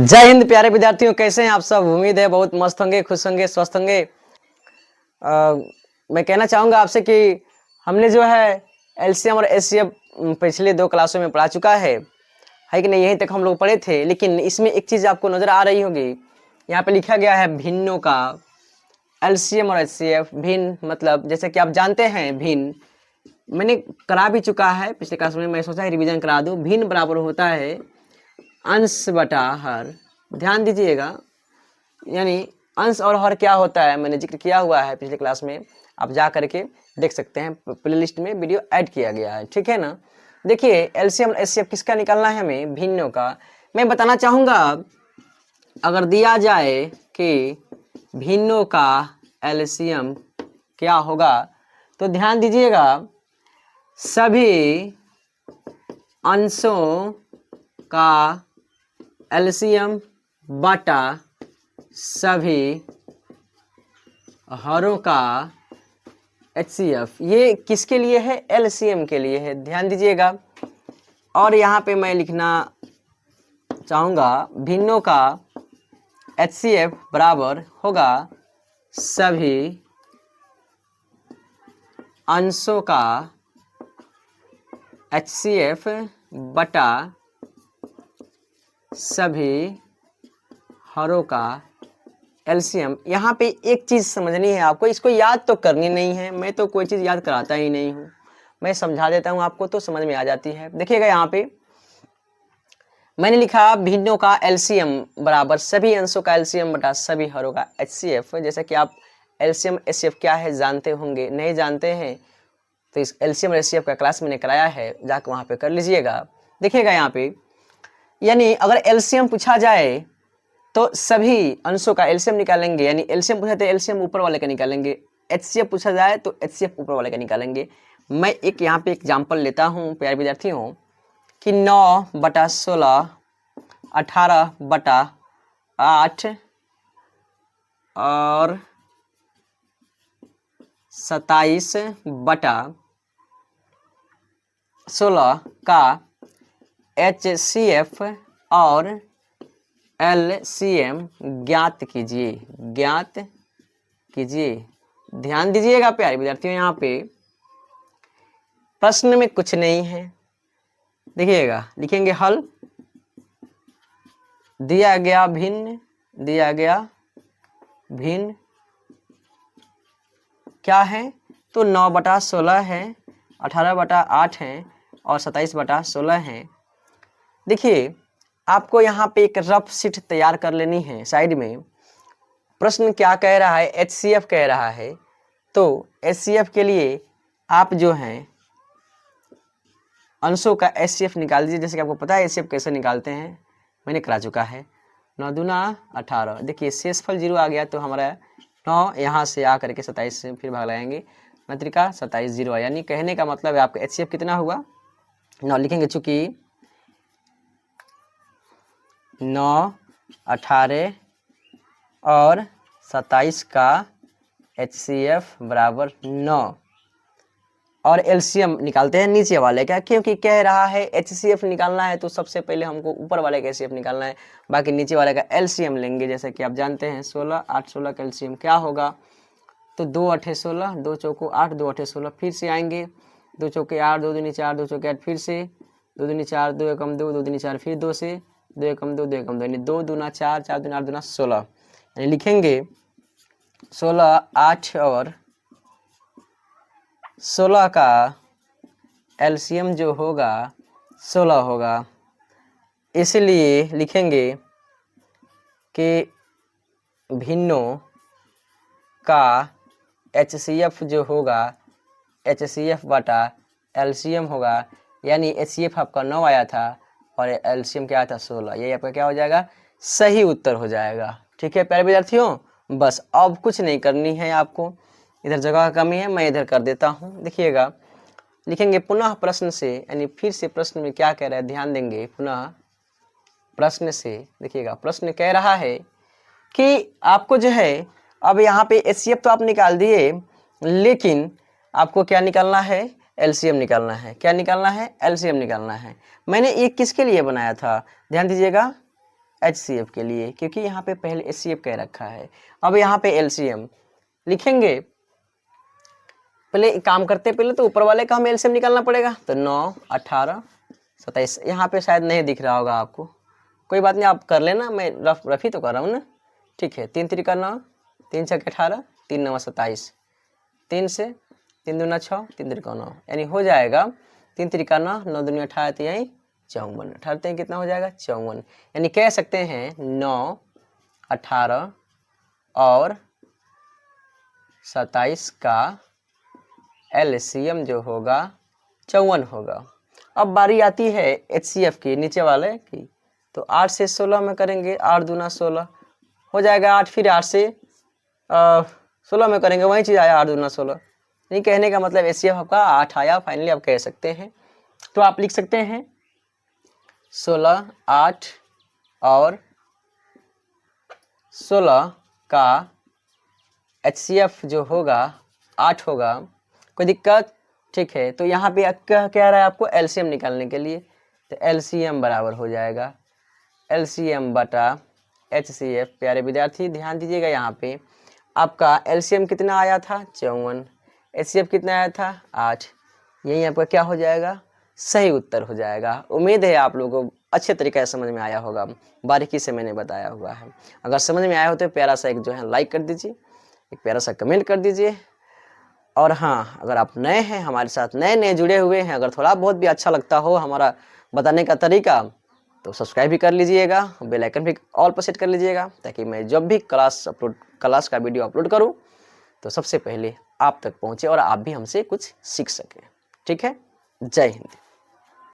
जय हिंद प्यारे विद्यार्थियों, कैसे हैं आप सब। उम्मीद है बहुत मस्त होंगे, खुश होंगे, स्वस्थ होंगे। मैं कहना चाहूँगा आपसे कि हमने जो है एलसीएम और एचसीएफ पिछले 2 क्लासों में पढ़ा चुका है कि नहीं। यहीं तक हम लोग पढ़े थे, लेकिन इसमें एक चीज़ आपको नज़र आ रही होगी। यहाँ पे लिखा गया है भिन्नों का एलसीएम और एचसीएफ। भिन्न मतलब जैसे कि आप जानते हैं, भिन्न मैंने करा भी चुका है पिछले क्लास में, मैं सोचा रिवीजन करा दूँ। भिन्न बराबर होता है अंश बटा हर। ध्यान दीजिएगा, यानी अंश और हर क्या होता है मैंने जिक्र किया हुआ है पिछले क्लास में, आप जा करके देख सकते हैं, प्लेलिस्ट में वीडियो ऐड किया गया है, ठीक है ना। देखिए एलसीएम एचसीएफ किसका निकालना है हमें, भिन्नों का। मैं बताना चाहूँगा, अगर दिया जाए कि भिन्नों का एलसीएम क्या होगा, तो ध्यान दीजिएगा, सभी अंशों का एलसीएम बटा सभी हरों का एचसीएफ। ये किसके लिए है, एलसीएम के लिए है, ध्यान दीजिएगा। और यहाँ पे मैं लिखना चाहूँगा भिन्नों का एचसीएफ बराबर होगा सभी अंशों का एचसीएफ बटा सभी हरों का एलसीएम। यहाँ पे एक चीज़ समझनी है आपको, इसको याद तो करनी नहीं है, मैं तो कोई चीज़ याद कराता ही नहीं हूँ, मैं समझा देता हूँ आपको तो समझ में आ जाती है। देखिएगा यहाँ पे मैंने लिखा भिन्नों का एलसीएम बराबर सभी अंशों का एलसीएम बटा सभी हरों का एचसीएफ। जैसे कि आप एलसीएम एचसीएफ क्या है जानते होंगे, नहीं जानते हैं तो इस एलसीएम एचसीएफ का क्लास मैंने कराया है, जाकर वहाँ पे कर लीजिएगा। देखिएगा यहाँ पे, यानी अगर एलसीएम पूछा जाए तो सभी अंशों का एलसीएम निकालेंगे, यानी एलसीएम पूछा तो एलसीएम ऊपर वाले का निकालेंगे, एचसीएफ पूछा जाए तो एचसीएफ ऊपर वाले का निकालेंगे। मैं एक यहाँ पे एग्जांपल लेता हूँ प्यारे विद्यार्थियों कि 9/16, 18/8 और 27/16 का एचसीएफ और एलसीएम ज्ञात कीजिए, ज्ञात कीजिए। ध्यान दीजिएगा प्यारे विद्यार्थियों, यहाँ पे प्रश्न में कुछ नहीं है। देखिएगा, लिखेंगे हल, दिया गया भिन्न, दिया गया भिन्न क्या है, तो 9/16 है, 18/8 है और 27/16 है। देखिए आपको यहाँ पे एक रफ शीट तैयार कर लेनी है साइड में। प्रश्न क्या कह रहा है, एचसीएफ कह रहा है, तो एचसीएफ के लिए आप जो हैं अंशों का एचसीएफ निकाल दीजिए। जैसे कि आपको पता है एचसीएफ कैसे निकालते हैं, मैंने करा चुका है। 9 दूना 18, देखिए शेषफल 0 आ गया तो हमारा 9 यहाँ से आ करके 27 से फिर भाग लगाएंगे, 9 त्रिका 27, 0 यानी कहने का मतलब है आपका एचसीएफ कितना हुआ, 9 लिखेंगे, चूँकि 9, 18 और 27 का एचसीएफ बराबर 9। और एलसीएम निकालते हैं नीचे वाले का, क्योंकि कह रहा है एचसीएफ निकालना है तो सबसे पहले हमको ऊपर वाले का एचसीएफ निकालना है, बाकी नीचे वाले का एलसीएम लेंगे। जैसे कि आप जानते हैं 16, 8, 16 का एलसीएम क्या होगा, तो 2 8 16, 2 चौको 8, 2 8 16, फिर से आएंगे 2 चौके 8, 2 दूनी 4, 2 चौके 8, फिर से 2 दूनी 4, 2 एकम 2, 2 दूनी 4, फिर 2 से 2 एकम 2, 2 एकम 2, यानी 2 दूना 4, 4 दूना 8 दूना 16, यानी लिखेंगे 16, 8 और 16 का एलसीएम जो होगा 16 होगा। इसलिए लिखेंगे कि भिन्नों का एचसीएफ जो होगा एचसीएफ बटा एलसीएम होगा, यानी एचसीएफ आपका 9 आया था और एलसीएम क्या आया था 16, यही आपका क्या हो जाएगा, सही उत्तर हो जाएगा। ठीक है प्यारे विद्यार्थियों, बस अब कुछ नहीं करनी है आपको, इधर जगह का कमी है मैं इधर कर देता हूँ। देखिएगा, लिखेंगे पुनः प्रश्न से, यानी फिर से प्रश्न में क्या कह रहा है ध्यान देंगे, पुनः प्रश्न से। देखिएगा प्रश्न कह रहा है कि आपको जो है, अब यहाँ पे एचसीएफ तो आप निकाल दिए, लेकिन आपको क्या निकालना है, एलसीएम निकालना है। क्या निकालना है, एलसीएम निकालना है। मैंने ये किसके लिए बनाया था, ध्यान दीजिएगा, HCF के लिए, क्योंकि यहाँ पे पहले HCF कह रखा है। अब यहाँ पे LCM लिखेंगे, पहले एक काम करते, पहले तो ऊपर वाले का हमें LCM निकालना पड़ेगा। तो 9, 18, 27, यहाँ पे शायद नहीं दिख रहा होगा आपको, कोई बात नहीं, आप कर लेना, मैं रफ ही तो कर रहा हूँ ना। ठीक है, 3 3 9, 3 6 18, 3 9 27, 3 से 3 दूना 6, 3 3 9, यानी हो जाएगा 3 3 9, 9 दूनी 18, तो यहीं 54, 18 कितना हो जाएगा 54, यानी कह सकते हैं 9, 18 और 27 का LCM जो होगा 54 होगा। अब बारी आती है HCF की, नीचे वाले की, तो 8 से 16 में करेंगे, 8 दूना 16 हो जाएगा 8, फिर 8 से 16 में करेंगे, वही चीज़ आया 8 दूना 16, नहीं कहने का मतलब HCF आपका 8 आया, फाइनली आप कह सकते हैं। तो आप लिख सकते हैं 16, 8 और 16 का HCF जो होगा 8 होगा, कोई दिक्कत? ठीक है, तो यहाँ पे क्या कह रहा है आपको LCM निकालने के लिए, तो LCM बराबर हो जाएगा LCM बटा HCF। प्यारे विद्यार्थी ध्यान दीजिएगा, यहाँ पे आपका LCM कितना आया था 54, HCF कितना आया था 8, यही आपका क्या हो जाएगा, सही उत्तर हो जाएगा। उम्मीद है आप लोगों को अच्छे तरीके से समझ में आया होगा, बारीकी से मैंने बताया हुआ है। अगर समझ में आया हो तो प्यारा सा एक जो है लाइक कर दीजिए, एक प्यारा सा कमेंट कर दीजिए, और हाँ, अगर आप नए हैं हमारे साथ, नए जुड़े हुए हैं, अगर थोड़ा बहुत भी अच्छा लगता हो हमारा बताने का तरीका, तो सब्सक्राइब भी कर लीजिएगा, बेल आइकन भी ऑल पर सेट कर लीजिएगा, ताकि मैं जब भी क्लास का वीडियो अपलोड करूं तो सबसे पहले आप तक पहुंचे और आप भी हमसे कुछ सीख सकें। ठीक है, जय हिंद।